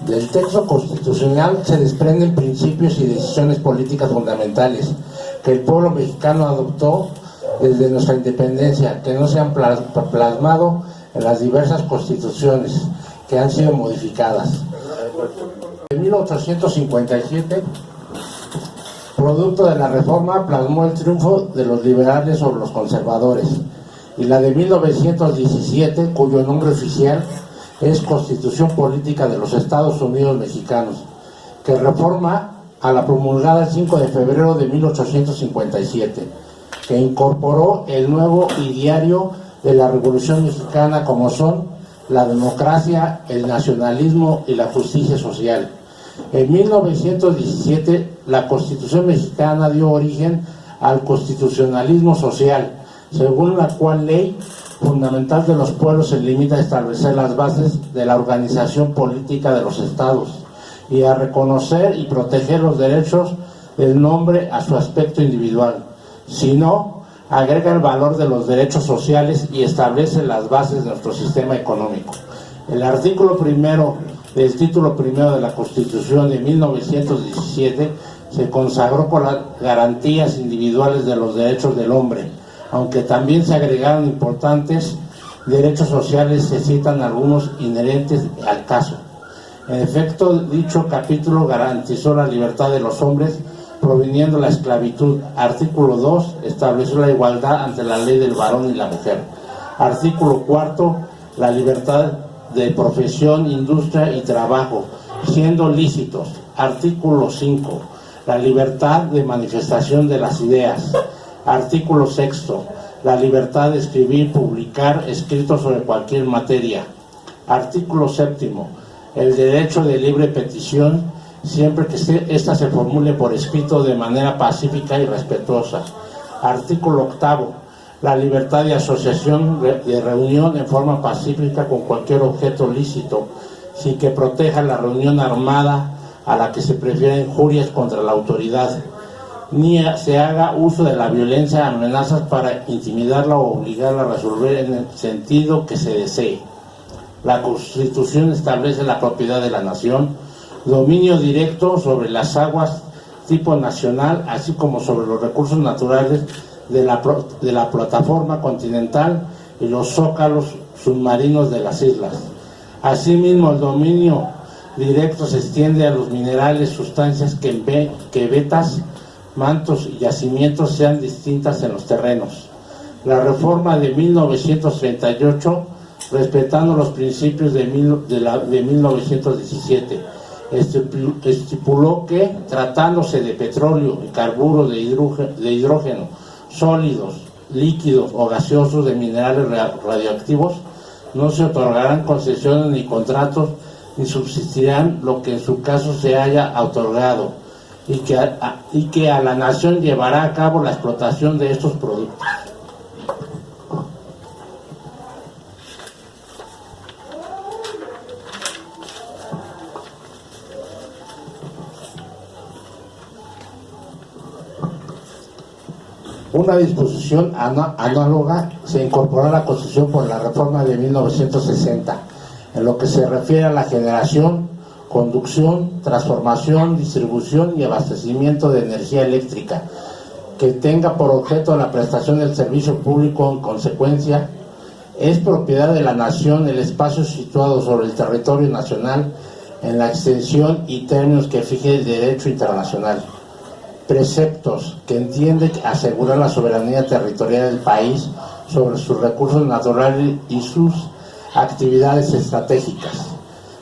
Del texto constitucional se desprenden principios y decisiones políticas fundamentales que el pueblo mexicano adoptó desde nuestra independencia, que no se han plasmado en las diversas constituciones que han sido modificadas. En 1857, producto de la reforma, plasmó el triunfo de los liberales sobre los conservadores, y la de 1917, cuyo nombre oficial es Constitución Política de los Estados Unidos Mexicanos, que reforma a la promulgada el 5 de febrero de 1857, que incorporó el nuevo ideario de la Revolución Mexicana, como son la democracia, el nacionalismo y la justicia social. En 1917, la Constitución Mexicana dio origen al constitucionalismo social, según la cual ley fundamental de los pueblos se limita a establecer las bases de la organización política de los estados y a reconocer y proteger los derechos del hombre a su aspecto individual, sino agrega el valor de los derechos sociales y establece las bases de nuestro sistema económico. El artículo primero del título primero de la Constitución de 1917 se consagró con las garantías individuales de los derechos del hombre, aunque también se agregaron importantes derechos sociales, se citan algunos inherentes al caso. En efecto, dicho capítulo garantizó la libertad de los hombres proviniendo la esclavitud. Artículo 2 estableció la igualdad ante la ley del varón y la mujer. Artículo 4, la libertad de profesión, industria y trabajo, siendo lícitos. Artículo 5, la libertad de manifestación de las ideas. Artículo 6, la libertad de escribir, publicar escritos sobre cualquier materia. Artículo 7, el derecho de libre petición, siempre que ésta se formule por escrito de manera pacífica y respetuosa. Artículo 8, la libertad de asociación, de reunión en forma pacífica con cualquier objeto lícito, sin que proteja la reunión armada a la que se prefieren injurias contra la autoridad, ni se haga uso de la violencia, amenazas para intimidarla o obligarla a resolver en el sentido que se desee. La Constitución establece la propiedad de la nación, dominio directo sobre las aguas tipo nacional, así como sobre los recursos naturales de la plataforma continental y los zócalos submarinos de las islas. Asimismo, el dominio directo se extiende a los minerales, sustancias que vetas, mantos y yacimientos sean distintas en los terrenos. La reforma de 1938, respetando los principios de 1917, estipuló que, tratándose de petróleo y carburos de hidrógeno, sólidos, líquidos o gaseosos, de minerales radioactivos, no se otorgarán concesiones ni contratos, ni subsistirán lo que en su caso se haya otorgado, y que a la nación llevará a cabo la explotación de estos productos. Una disposición análoga se incorporó a la Constitución por la reforma de 1960, en lo que se refiere a la generación, conducción, transformación, distribución y abastecimiento de energía eléctrica, que tenga por objeto la prestación del servicio público. En consecuencia, es propiedad de la nación el espacio situado sobre el territorio nacional en la extensión y términos que fije el derecho internacional. Preceptos que entiende asegurar la soberanía territorial del país sobre sus recursos naturales y sus actividades estratégicas.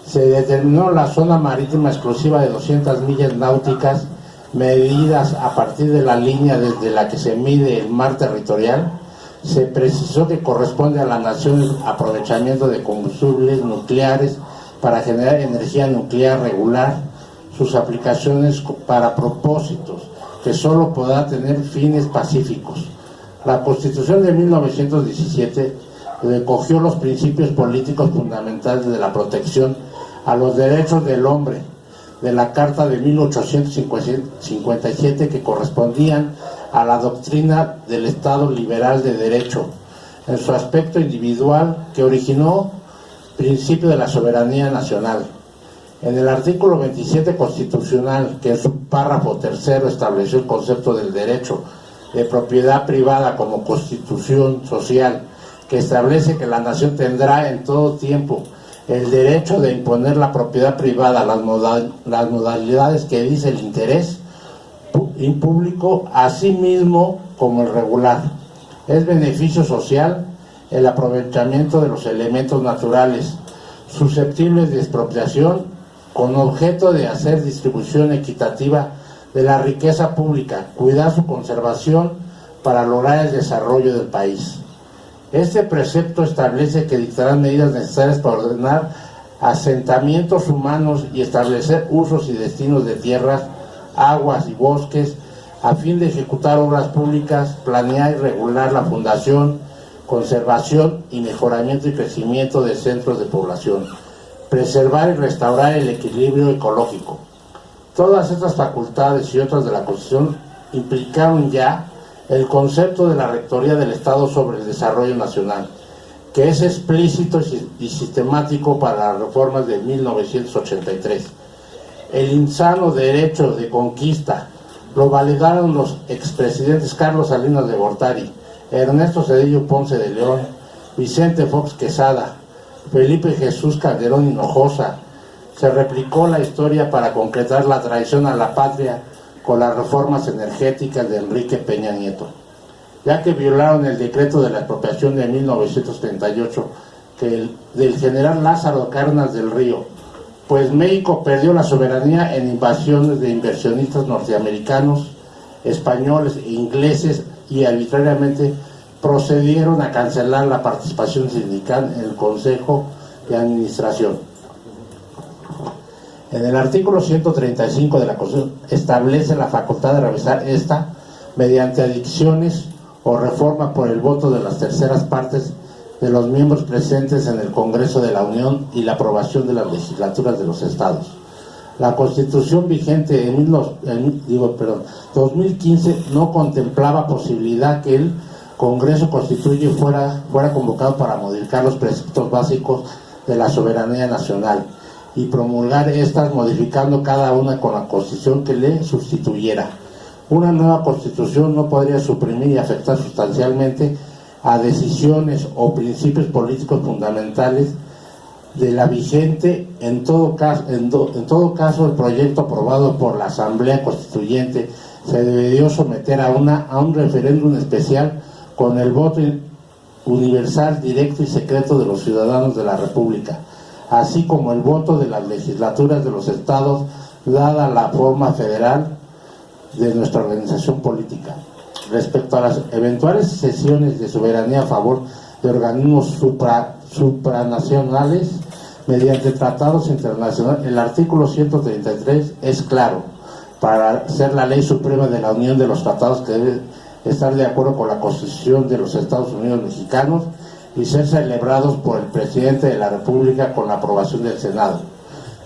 Se determinó la zona marítima exclusiva de 200 millas náuticas, medidas a partir de la línea desde la que se mide el mar territorial. Se precisó que corresponde a la nación el aprovechamiento de combustibles nucleares para generar energía nuclear regular, sus aplicaciones para propósitos que solo podrá tener fines pacíficos. La Constitución de 1917 recogió los principios políticos fundamentales de la protección a los derechos del hombre de la Carta de 1857, que correspondían a la doctrina del Estado liberal de derecho en su aspecto individual, que originó el principio de la soberanía nacional. En el artículo 27 constitucional, que en su párrafo tercero estableció el concepto del derecho de propiedad privada como constitución social, que establece que la nación tendrá en todo tiempo el derecho de imponer la propiedad privada, las modalidades que dice el interés público, así mismo como el regular. Es beneficio social el aprovechamiento de los elementos naturales susceptibles de expropiación con objeto de hacer distribución equitativa de la riqueza pública, cuidar su conservación para lograr el desarrollo del país. Este precepto establece que dictarán medidas necesarias para ordenar asentamientos humanos y establecer usos y destinos de tierras, aguas y bosques, a fin de ejecutar obras públicas, planear y regular la fundación, conservación y mejoramiento y crecimiento de centros de población, preservar y restaurar el equilibrio ecológico. Todas estas facultades y otras de la Constitución implicaron ya el concepto de la Rectoría del Estado sobre el Desarrollo Nacional, que es explícito y sistemático para las reformas de 1983. El insano derecho de conquista lo validaron los expresidentes Carlos Salinas de Gortari, Ernesto Zedillo Ponce de León, Vicente Fox Quesada, Felipe Jesús Calderón Hinojosa. Se replicó la historia para concretar la traición a la patria con las reformas energéticas de Enrique Peña Nieto, ya que violaron el decreto de la expropiación de 1938 del general Lázaro Cárdenas del Río, pues México perdió la soberanía en invasiones de inversionistas norteamericanos, españoles e ingleses, y arbitrariamente procedieron a cancelar la participación sindical en el Consejo de Administración. En el artículo 135 de la Constitución establece la facultad de realizar esta mediante adicciones o reforma por el voto de las terceras partes de los miembros presentes en el Congreso de la Unión y la aprobación de las legislaturas de los estados. La Constitución vigente en 2015 no contemplaba posibilidad que el Congreso Constituyente fuera convocado para modificar los preceptos básicos de la soberanía nacional y promulgar estas modificando cada una con la Constitución que le sustituyera. Una nueva Constitución no podría suprimir y afectar sustancialmente a decisiones o principios políticos fundamentales de la vigente. En todo caso, el proyecto aprobado por la Asamblea Constituyente se debió someter a un referéndum especial con el voto universal, directo y secreto de los ciudadanos de la República, así como el voto de las legislaturas de los estados, dada la forma federal de nuestra organización política. Respecto a las eventuales cesiones de soberanía a favor de organismos supranacionales mediante tratados internacionales, el artículo 133 es claro para ser la ley suprema de la Unión de los tratados, que debe estar de acuerdo con la Constitución de los Estados Unidos mexicanos y ser celebrados por el presidente de la República con la aprobación del Senado.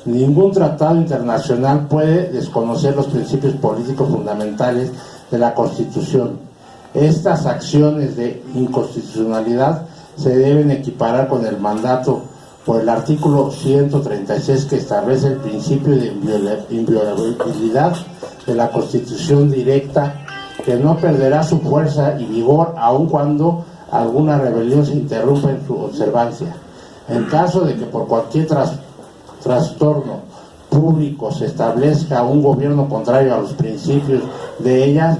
Ningún tratado internacional puede desconocer los principios políticos fundamentales de la Constitución. Estas acciones de inconstitucionalidad se deben equiparar con el mandato por el artículo 136, que establece el principio de inviolabilidad de la Constitución directa, que no perderá su fuerza y vigor aun cuando alguna rebelión se interrumpa en su observancia. En caso de que por cualquier trastorno público se establezca un gobierno contrario a los principios de ellas,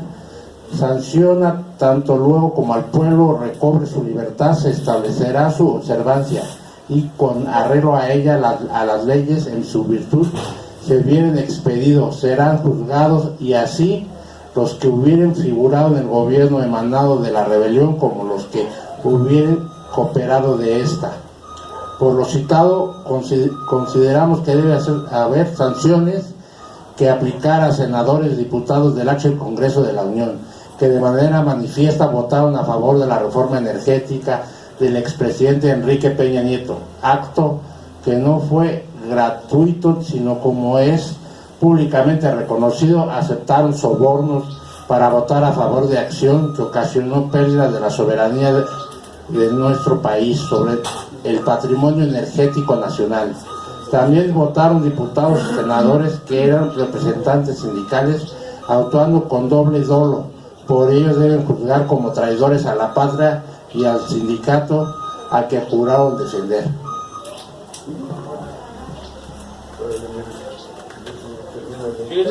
sanciona tanto luego como al pueblo recobre su libertad, se establecerá su observancia y con arreglo a ella a las leyes en su virtud se vieren expedidos, serán juzgados, y así los que hubieren figurado en el gobierno emanado de la rebelión como los que hubieren cooperado de esta. Por lo citado, consideramos que debe haber sanciones que aplicar a senadores, diputados del actual Congreso de la Unión, que de manera manifiesta votaron a favor de la reforma energética del expresidente Enrique Peña Nieto, acto que no fue gratuito, sino, como es públicamente reconocido, aceptaron sobornos para votar a favor de acción que ocasionó pérdida de la soberanía de nuestro país sobre el patrimonio energético nacional. También votaron diputados y senadores que eran representantes sindicales, actuando con doble dolo. Por ello deben juzgar como traidores a la patria y al sindicato a que juraron defender. Sí.